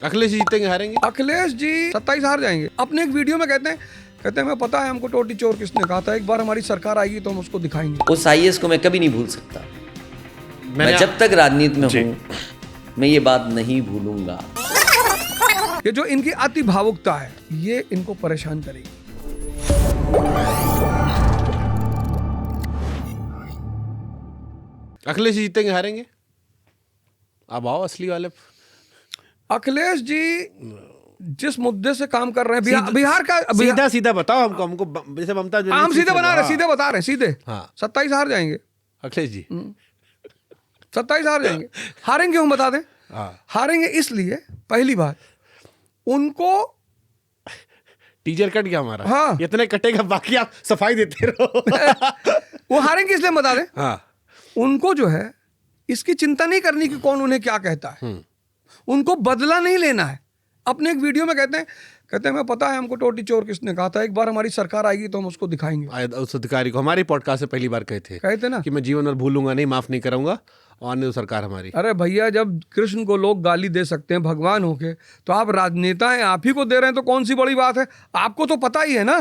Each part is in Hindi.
अखिलेश जी जीतेंगे हारेंगे? अखिलेश जी 27 हार जाएंगे। अपने एक वीडियो में कहते हैं हमें पता है हमको टोटी चोर किसने कहा था, एक बार हमारी सरकार आएगी तो हम उसको दिखाएंगे। उस आईएएस को मैं कभी नहीं भूल सकता। मैं जब तक राजनीति में हूँ मैं ये बात नहीं भूलूंगा। ये जो इनकी अति भावुकता है ये इनको परेशान करेगी। अखिलेश जी जीतेंगे हारेंगे? अब आओ असली वाले। अखिलेश जी जिस मुद्दे से काम कर रहे हैं बिहार का सीधा सीधा बताओ हमको जैसे ममता जो हम सीधे बना रहे सीधे बता रहे सीधे। हाँ 27 हार जाएंगे अखिलेश जी 27 हार जाएंगे। हारेंगे हम बता दें। हाँ हारेंगे इसलिए पहली बात उनको टीचर कट गया हमारा। हाँ। इतने कटेगा बाकी आप सफाई देते रहो। वो हारेंगे इसलिए बता दें। हाँ उनको जो है इसकी चिंता नहीं करनी कि कौन उन्हें क्या कहता है। उनको बदला नहीं लेना है। अपने एक वीडियो में कहते हैं हमें पता है हमको टोटी चोर किसने कहा था, एक बार हमारी सरकार आएगी तो हम उसको दिखाएंगे। उस अधिकारी को हमारे पॉडकास्ट से पहली बार कहते ना कि मैं जीवन भर भूलूंगा नहीं, माफ नहीं करूंगा और आने दो सरकार हमारी। अरे भैया जब कृष्ण को लोग गाली दे सकते हैं भगवान होके तो आप राजनेता हैं, आप ही को दे रहे हैं तो कौन सी बड़ी बात है। आपको तो पता ही है ना।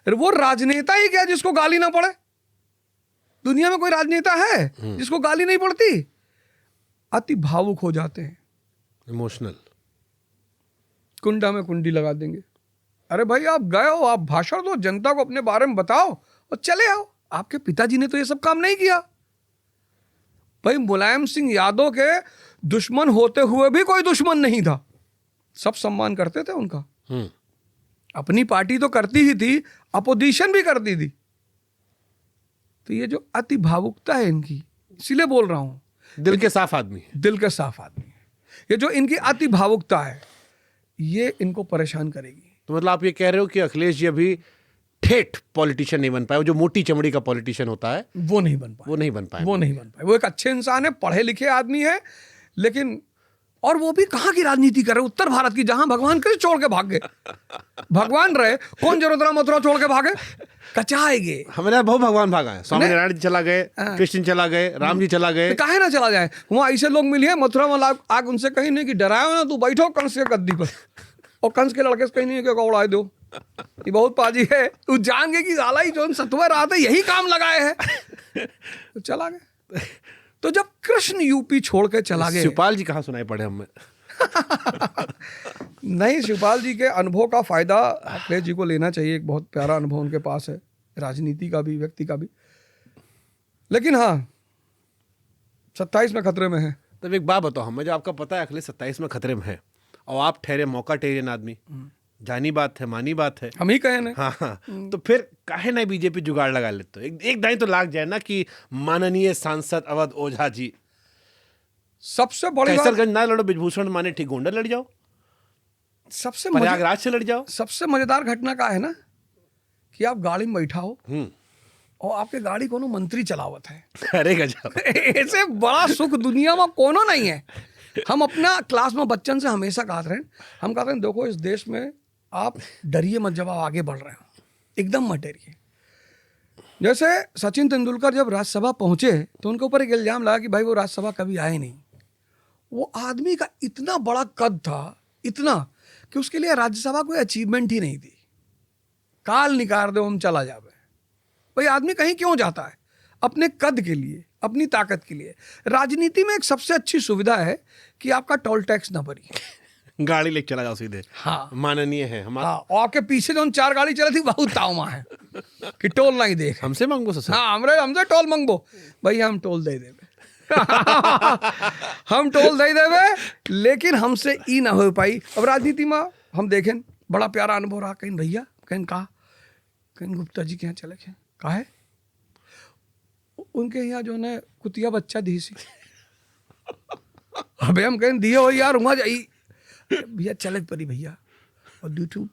वो राजनेता ही क्या जिसको गाली ना पड़े? दुनिया में कोई राजनेता है जिसको गाली नहीं पड़ती? अति भावुक हो जाते हैं, इमोशनल, कुंडा में कुंडी लगा देंगे। अरे भाई आप गए हो, आप भाषण दो, जनता को अपने बारे में बताओ और चले आओ। आपके पिताजी ने तो ये सब काम नहीं किया। भाई मुलायम सिंह यादव के दुश्मन होते हुए भी कोई दुश्मन नहीं था, सब सम्मान करते थे उनका। अपनी पार्टी तो करती ही थी, अपोजिशन भी करती थी। तो ये जो अति भावुकता है इनकी, इसीलिए बोल रहा हूं दिल के साफ आदमी है। दिल के साफ आदमी है। ये जो इनकी अति भावुकता है ये इनको परेशान करेगी। तो मतलब आप ये कह रहे हो कि अखिलेश जी अभी ठेठ पॉलिटिशियन नहीं बन पाए, वो जो मोटी चमड़ी का पॉलिटिशियन होता है वो नहीं बन पाए। वो एक अच्छे इंसान है, पढ़े लिखे आदमी है, लेकिन और वो भी कहाँ की राजनीति कर रहे, उत्तर भारत की, जहां भगवान कृष्ण छोड़ के भाग गए। भगवान रहे, कौन जरोदरा मथुरा छोड़ के भागे? कचाएंगे। हमारे बहुत भगवान भागा है, स्वामी नारायण जी चला गए, कृष्ण चला गए, राम जी चला गए। काहे ना चला जाए? वहां ऐसे लोग मिले मथुरा में, आग उनसे कहीं नहीं कि डरायो ना, तू बैठो कंस के गद्दी पर, और कंस के लड़के से कहीं नहीं कि उड़ाए दो, ये बहुत पाजी है। तू जान गए कि साला ही जो सतवे रात है यही काम लगाए हैं। तो चला गए। तो जब कृष्ण यूपी छोड़ के चला गया, शिवपाल जी कहाँ सुनाई पड़े हमें? नहीं, शिवपाल जी के अनुभव का फायदा अखिलेश जी को लेना चाहिए। एक बहुत प्यारा अनुभव उनके पास है, राजनीति का भी, व्यक्ति का भी। लेकिन हाँ 27 में खतरे में है। तब एक बात बताओ हमें, जो आपका पता है अखिलेश 27 में खतरे में है और आप ठहरे मौका टेरियन आदमी, जानी बात है, मानी बात है, हम ही कहे ना। हाँ तो फिर काहे ना बीजेपी जुगाड़ लगा लेते? एक दाई तो लाग जाए ना कि माननीय सांसद अवध ओझा जी सबसे बड़ी कैसरगंज ना लड़ो, बिजभूषण माने ठीक गोंडा लड़ जाओ, सबसे प्रयागराज से लड़ जाओ। सबसे मजेदार घटना का है ना कि आप गाड़ी में बैठा हो और आपके गाड़ी कोनो मंत्री चलावत है। अरे गजब। ऐसे बड़ा सुख दुनिया में कोनो नहीं है। हम अपना क्लास में बच्चन से हमेशा कहते हैं, हम कहते हैं देखो इस देश में आप डरिए मत, जब आप आगे बढ़ रहे हो एकदम मत डरिए। जैसे सचिन तेंदुलकर जब राज्यसभा पहुंचे तो उनके ऊपर एक इल्जाम लगा कि भाई वो राज्यसभा कभी आए नहीं। वो आदमी का इतना बड़ा कद था, इतना कि उसके लिए राज्यसभा कोई अचीवमेंट ही नहीं थी। काल निकाल दो हम चला जावे। भाई आदमी कहीं क्यों जाता है? अपने कद के लिए, अपनी ताकत के लिए। राजनीति में एक सबसे अच्छी सुविधा है कि आपका टोल टैक्स ना भरी, गाड़ी लेके चला जाओ सीधे। हाँ माननीय है हमारा। हाँ, और आपके पीछे जो 4 गाड़ी चली थी बहुत तावमा है कि टोल नहीं देख, हमसे मांगो ससुर। हाँ हमसे टोल मांगो। भैया हम टोल दे देवे। हम टोल दे देवे, लेकिन हमसे ई ना हो पाई। अब राजनीति में हम देखें बड़ा प्यारा अनुभव रहा। कहीं भैया कहीं कहा, कहीं गुप्ता जी के यहाँ चले गए, कहा है उनके यहाँ जो है कुतिया बच्चा दी सी। अबे हम कहीं दिए हो यार, वहाँ जाई भैया चले परी भैया, और दूठू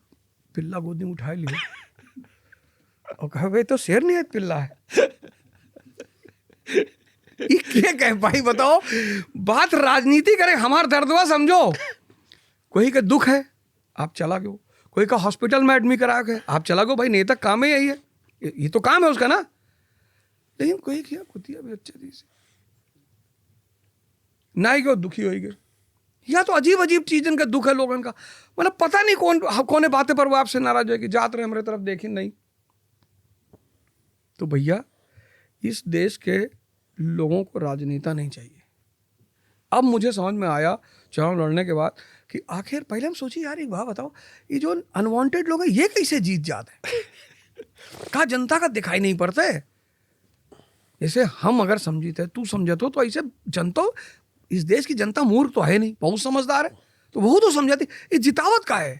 पिल्ला गोदी में उठा लियो और कहे भाई तो शेर नहीं है, पिल्ला है। ये क्या कह भाई बताओ? बात राजनीति करे, हमारा दर्दवा समझो। कोई का दुख है आप चला गयो, कोई का हॉस्पिटल में एडमिट करा के आप चला गयो। भाई नेता काम ही यही है, ये तो काम है उसका ना। लेकिन कोई किया कुतिया भी अच्छा दी से ना ही क्यों दुखी हो गए, या तो अजीब अजीब चीज इनका दुख है लोगों का, मतलब पता नहीं कौन बातें पर वो आपसे नाराज है कि जात रहे हमारे तरफ देखें नहीं। तो भैया इस देश के लोगों को राजनेता नहीं चाहिए। अब मुझे समझ में आया चुनाव लड़ने के बाद कि आखिर पहले हम सोचिए यार एक बात बताओ, ये जो अनवांटेड लोग हैं ये कैसे जीत जाते हैं? कहा जनता का दिखाई नहीं पड़ता है। जैसे हम अगर समझते तू समझते तो ऐसे जनता, इस देश की जनता मूर्ख तो है नहीं, बहुत समझदार है, तो वो तो समझाती। ये जितावत का है,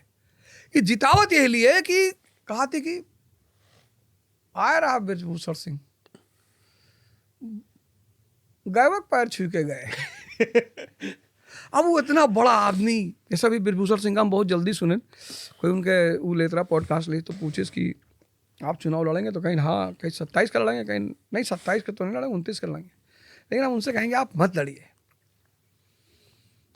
ये जितावत ये लिए कि कहा थे कि आए रहा बृजभूषण सिंह गैवक पैर छू के गए। अब वो इतना बड़ा आदमी, जैसा भी बृजभूषण सिंह का हम बहुत जल्दी सुने, कोई उनके वो लेते रहा पॉडकास्ट ले तो पूछे कि आप चुनाव लड़ेंगे, तो कहीं हाँ कहीं 27 का लड़ेंगे, कहीं नहीं 27 का तो नहीं लड़ेंगे, 29 का लड़ेंगे, लेकिन हम उनसे कहेंगे आप मत लड़िए।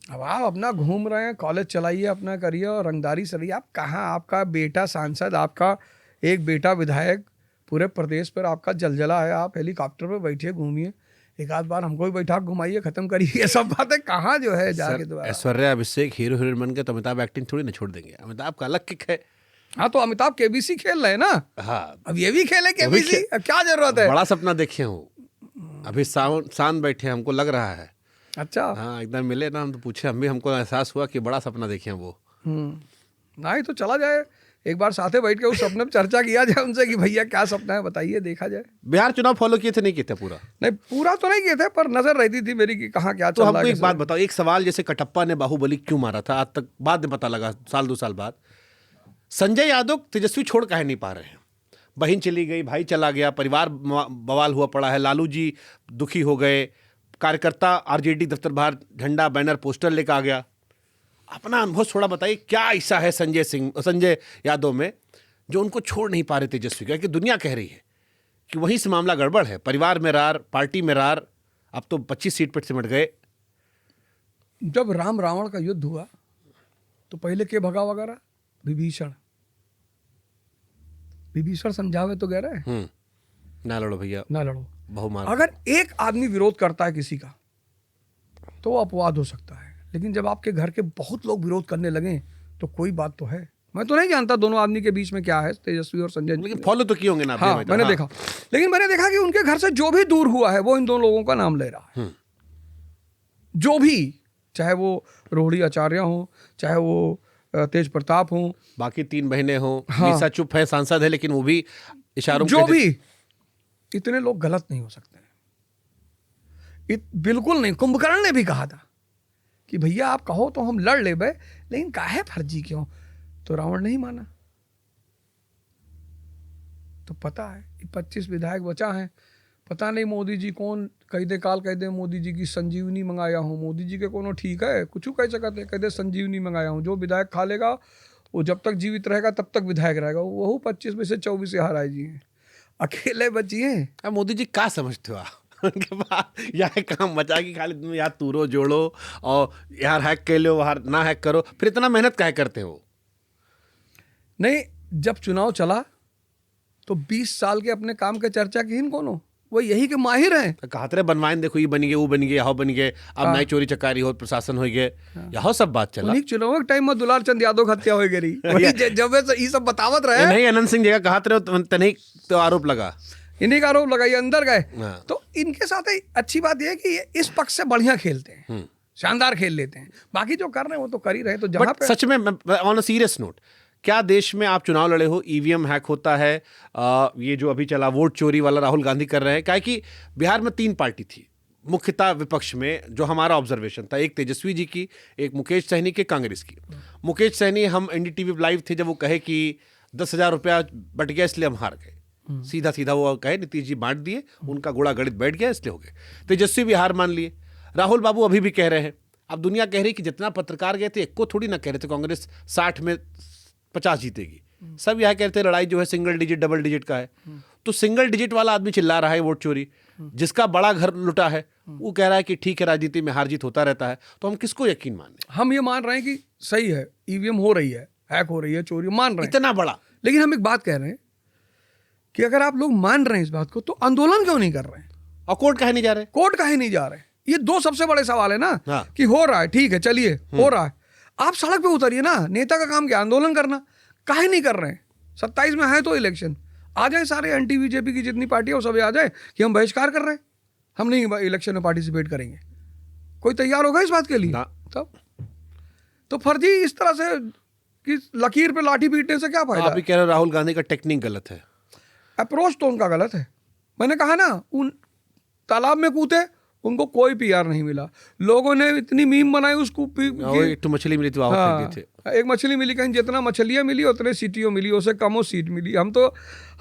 अब आप अपना घूम रहे हैं, कॉलेज चलाइए, अपना करिए और रंगदारी से रहिए। आप कहाँ, आपका बेटा सांसद, आपका एक बेटा विधायक, पूरे प्रदेश पर आपका जलजला है, आप हेलीकॉप्टर पर बैठिए घूमिए, एक आध बार हमको भी बैठा घुमाइए, खत्म करिए, ये सब बातें कहाँ जो है जाके दोबारा। ऐश्वर्या अभिषेक हीरो हीरोइन बन के तो अमिताभ एक्टिंग थोड़ी ना छोड़ देंगे, अमिताभ का अलग किक है। हाँ तो अमिताभ केबीसी खेल रहे हैं ना, हाँ अब ये भी खेले केबीसी, अब क्या जरूरत है। बड़ा सपना देखे हूँ, अभी शांत बैठे हैं, हमको लग रहा है। अच्छा हाँ एकदम मिले ना हम तो पूछे, हम भी, हमको एहसास हुआ कि बड़ा सपना देखे हैं वो। नहीं तो चला जाए एक बार साथे बैठ के उस सपने पर चर्चा किया जाए उनसे कि भैया क्या सपना है बताइए, देखा जाए। बिहार चुनाव फॉलो किए थे नहीं किए थे पूरा? नहीं पूरा तो नहीं किए थे, पर नजर रहती थी मेरी कि कहाँ क्या तो चल रहा है। हमको एक बात बताओ, एक सवाल, जैसे कटप्पा ने बाहुबली क्यों मारा था आज तक बाद में पता लगा, साल 2 साल बाद, संजय यादव तेजस्वी छोड़ काहे नहीं पा रहे हैं? बहन चली गई, भाई चला गया, परिवार बवाल हुआ पड़ा है, लालू जी दुखी हो गए, कार्यकर्ता आरजेडी दफ्तर बाहर झंडा बैनर पोस्टर लेकर आ गया। अपना अनुभव थोड़ा बताइए, क्या ऐसा है संजय यादव में जो उनको छोड़ नहीं पा रहे तेजस्वी का? कि दुनिया कह रही है कि वहीं से मामला गड़बड़ है, परिवार में रार, पार्टी में रार, अब तो 25 सीट पर सिमट गए। जब राम रावण का युद्ध हुआ तो पहले के भगा वगैरह? विभीषण समझावे तो कह रहे हैं ना लड़ो भैया, ना लड़ो। बहुमान। अगर एक आदमी विरोध करता है किसी का तो वो अपवाद हो सकता है, लेकिन जब आपके घर के बहुत लोग विरोध करने लगे तो कोई बात तो है। मैं तो नहीं जानता दोनों आदमी के बीच में क्या है, तेजस्वी और संजय, लेकिन फॉलो तो किए होंगे ना? हाँ मैंने देखा, लेकिन मैंने देखा कि उनके घर से जो भी दूर हुआ है वो इन दोनों लोगों का नाम ले रहा है। जो भी, चाहे वो रोहिणी आचार्य हो, चाहे वो तेज प्रताप हो, बाकी 3 बहनें हो, हाँ। निशा चुप है, सांसद है, लेकिन वो भी इशारों जो भी, इतने लोग गलत नहीं हो सकते। बिल्कुल नहीं। कुंभकर्ण ने भी कहा था कि भैया आप कहो तो हम लड़ ले बे, लेकिन काहे फर्जी क्यों? तो रावण नहीं माना। तो पता है 25 विधायक बचा है, पता नहीं मोदी जी कौन कहते काल कहते मोदी जी की संजीवनी मंगाया हूँ, मोदी जी के कोनो ठीक है कुछ कह सकते, कहते संजीवनी मंगाया हूँ, जो विधायक खा लेगा वो जब तक जीवित रहेगा तब तक विधायक रहेगा। वो 25 में से 24 यहाँ राय जी हैं, अकेले बची हैं। अब मोदी जी क्या समझते हो आप? उनके पास यह काम बचा कि खाली तुम यार तूरो जोड़ो और यार हैक कर लो, बाहर ना हैक करो, फिर इतना मेहनत काहे करते हो? नहीं, जब चुनाव चला तो 20 साल के अपने काम के चर्चा की कौन हो, वो यही के माहिर हैं। कहते रहे बनवाइन देखो, ये बन गए, वो बन गए, यहाँ बन गए, अब नई चोरी चकारी हो, प्रशासन हो गए, यहाँ सब बात चला। उन्हीं चुनाव के टाइम में दुलार चंद यादव की हत्या हो गई, जब ये सब बतावत रहे। नहीं, अनंत सिंह जगह कहते रहे नहीं तो आरोप लगा, इन्हीं का आरोप लगाइए, अंदर गए। हाँ। तो इनके साथ अच्छी बात यह है कि ये इस पक्ष से बढ़िया खेलते हैं, शानदार खेल लेते हैं। बाकी जो कर रहे हैं वो तो कर ही रहे। तो जहां पे सच में ऑन अ सीरियस नोट, क्या देश में आप चुनाव लड़े हो, ईवीएम हैक होता है, ये जो अभी चला वोट चोरी वाला राहुल गांधी कर रहे हैं, क्या कि बिहार में 3 पार्टी थी मुख्यतः विपक्ष में, जो हमारा ऑब्जर्वेशन था, एक तेजस्वी जी की, एक मुकेश सहनी की, कांग्रेस की। मुकेश सहनी, हम एनडीटीवी लाइव थे जब वो कहे कि 10,000 रुपया बट गया इसलिए हम हार गए, सीधा सीधा वो कहे, नीतीश जी बांट दिए, उनका घोड़ा गणित बैठ गया इसलिए हो गए। तेजस्वी भी हार मान लिए। राहुल बाबू अभी भी कह रहे हैं, अब दुनिया कह रही कि जितना पत्रकार गए थे, एक को थोड़ी ना कह रहे थे कांग्रेस 60 में 50 जीतेगी, सब यह कहते हैं लड़ाई जो है सिंगल डिजिट डबल डिजिट का है। तो सिंगल डिजिट वाला आदमी चिल्ला रहा है वोट चोरी, जिसका बड़ा घर लुटा है वो कह रहा है कि ठीक है राजनीति में हार जीत होता रहता है। तो हम किसको यकीन माने? हम ये मान रहे हैं कि सही है, ईवीएम हो रही है, हैक हो रही है, चोरी मान रहे हैं, इतना बड़ा। लेकिन हम एक बात कह रहे हैं कि अगर आप लोग मान रहे हैं इस बात को तो आंदोलन क्यों नहीं कर रहे हैं? और कोर्ट काहे नहीं जा रहे? कोर्ट काहे नहीं जा रहे? ये दो सबसे बड़े सवाल है ना। हाँ। कि हो रहा है, ठीक है, चलिए हो रहा है, आप सड़क पे उतरिए ना। नेता का काम क्या, आंदोलन करना? काहे नहीं कर रहे हैं? 27 में है तो इलेक्शन, आ जाए सारे एंटी बीजेपी की जितनी पार्टी है वो सब आ जाए कि हम बहिष्कार कर रहे हैं, हम नहीं इलेक्शन में पार्टिसिपेट करेंगे। कोई तैयार होगा इस बात के लिए? तब तो फर्जी इस तरह से कि लकीर पे लाठी पीटने से क्या फायदा? आप ही कह रहे हो राहुल गांधी का टेक्निक गलत है। अप्रोच तो उनका गलत है। मैंने कहा ना, उन तालाब में कूदे, उनको कोई पीआर नहीं मिला। लोगों ने इतनी मीम बनाई उसको एक तो मछली मिली थी, वाह फेंक दिए थे। एक मछली मिली, कहीं जितना मछलियां मिली उतने सीटियों मिली, उससे कमो सीट मिली। हम तो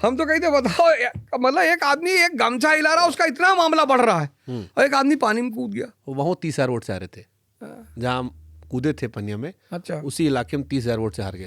कहीं थे, बताओ, मतलब एक आदमी एक गमछा हिला रहा, उसका इतना मामला बढ़ रहा है, और एक आदमी पानी में कूद गया। वहाँ 30,000 वोट से आ रहे थे, जहाँ कूदे थे पनिया में। अच्छा, उसी इलाके में 30,000 वोट से हार गए